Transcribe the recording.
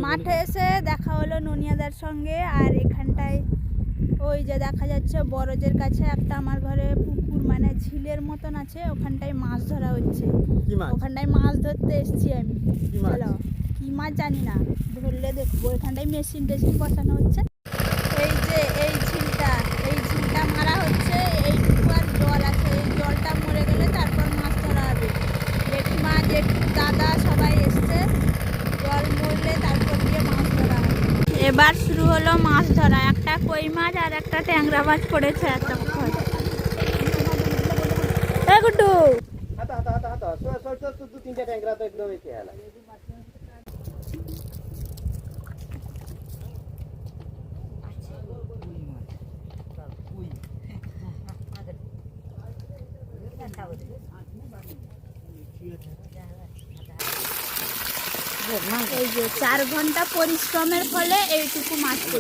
মাঠে এসে দেখা হলো ননিয়াদার সঙ্গে। আর এখানটায় ওই যে দেখা যাচ্ছে বরজের কাছে একটা আমার ঘরে পুকুর মানে ঝিলের মতন আছে, ওখানটায় মাছ ধরা হচ্ছে। ওখানটায় মাছ ধরতে এসছি আমি। চলো কি মাছ জানি না, ধরলে দেখবো। এখানটায় মেশিন টেশিন বসানো হচ্ছে। এই যে এই ঝিলটা মারা হচ্ছে। এইটুকু আর জল আছে, এই জলটা মরে গেলে তারপর মাছ ধরা হবে। জেঠিমা জেঠু দাদা সবাই এসছে, জল মরলে তারপর দিয়ে মাছ ধরা হবে। এবার শুরু হলো মাছ ধরা। একটা কই মাছ আর একটা ট্যাংরা মাছ পড়েছে এতক্ষণ। এই গুড্ডু এই যে 4 ঘন্টা পরিশ্রমের ফলে এইটুকু মাছ